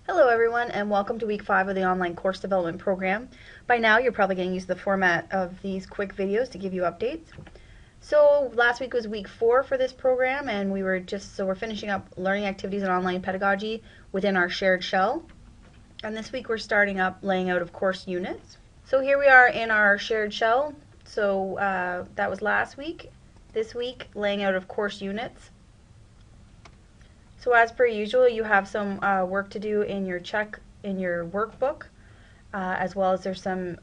Hello everyone and welcome to week 5 of the online course development program. By now you're probably getting used to the format of these quick videos to give you updates. So last week was week 4 for this program and we're finishing up learning activities and online pedagogy within our shared shell. And this week we're starting up laying out of course units. So here we are in our shared shell. So that was last week. This week laying out of course units. So as per usual, you have some work to do in your workbook, as well as there's some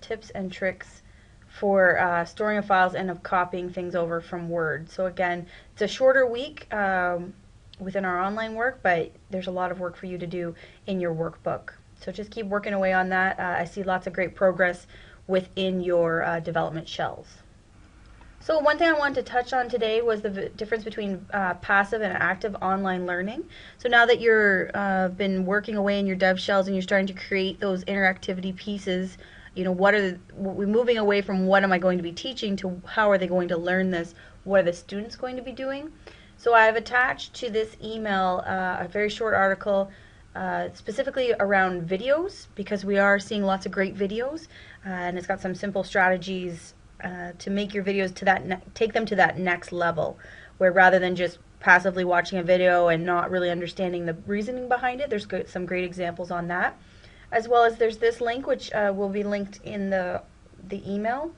tips and tricks for storing of files and of copying things over from Word. So again, it's a shorter week within our online work, but there's a lot of work for you to do in your workbook. So just keep working away on that. I see lots of great progress within your development shells. So one thing I wanted to touch on today was the difference between passive and active online learning. So now that you're been working away in your dev shells and you're starting to create those interactivity pieces, we're moving away from what am I going to be teaching to how are they going to learn this? What are the students going to be doing? So I've attached to this email a very short article specifically around videos, because we are seeing lots of great videos, and it's got some simple strategies to make your videos take them to that next level, where rather than just passively watching a video and not really understanding the reasoning behind it, there's some great examples on that. As well as there's this link, which will be linked in the email.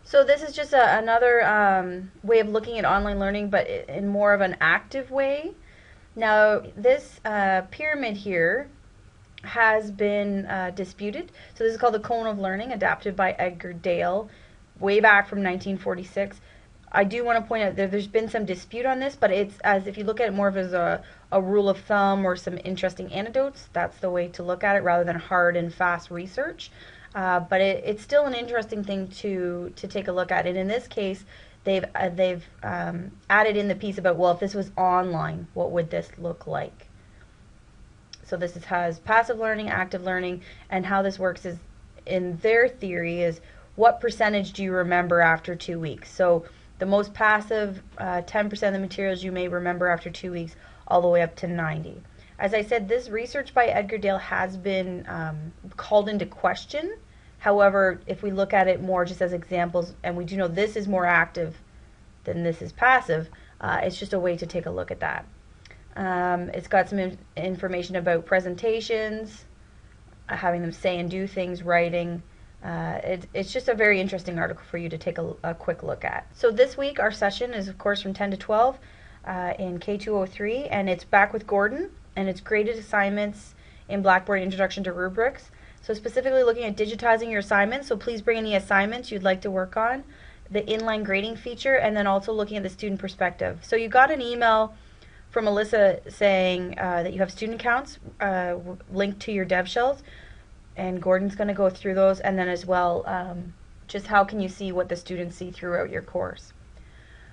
So this is just another way of looking at online learning, but in more of an active way. Now this pyramid here has been disputed. So this is called the Cone of Learning, adapted by Edgar Dale way back from 1946. I do want to point out that there's been some dispute on this, but it's as if you look at it more of as a rule of thumb or some interesting anecdotes, that's the way to look at it rather than hard and fast research. But it's still an interesting thing to take a look at. And in this case, they've added in the piece about, well, if this was online, what would this look like? So this has passive learning, active learning, and how this works is, in their theory, is what percentage do you remember after 2 weeks? So the most passive, 10% of the materials you may remember after 2 weeks, all the way up to 90. As I said, this research by Edgar Dale has been called into question. However, if we look at it more just as examples, and we do know this is more active than this is passive, it's just a way to take a look at that. It's got some information about presentations, having them say and do things, writing. It's just a very interesting article for you to take a quick look at. So this week our session is of course from 10 to 12 in K203, and it's back with Gordon, and it's graded assignments in Blackboard Introduction to Rubrics. So specifically looking at digitizing your assignments, so please bring any assignments you'd like to work on, the inline grading feature, and then also looking at the student perspective. So you got an email from Melissa saying that you have student counts linked to your dev shells, and Gordon's going to go through those, and then as well just how can you see what the students see throughout your course.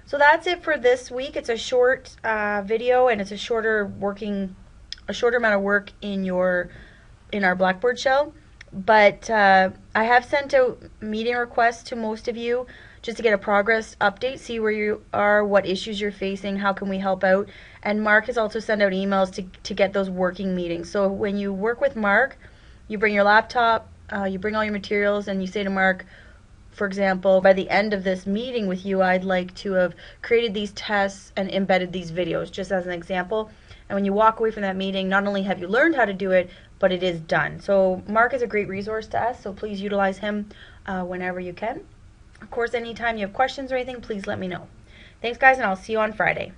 So that's it for this week. It's a short video, and it's a shorter amount of work in our Blackboard shell, but I have sent out meeting requests to most of you just to get a progress update, see where you are, what issues you're facing, how can we help out. And Mark has also sent out emails to get those working meetings. So when you work with Mark, you bring your laptop, you bring all your materials, and you say to Mark, for example, by the end of this meeting with you, I'd like to have created these tests and embedded these videos, just as an example. And when you walk away from that meeting, not only have you learned how to do it, but it is done. So Mark is a great resource to us, so please utilize him whenever you can. Of course, anytime you have questions or anything, please let me know. Thanks, guys, and I'll see you on Friday.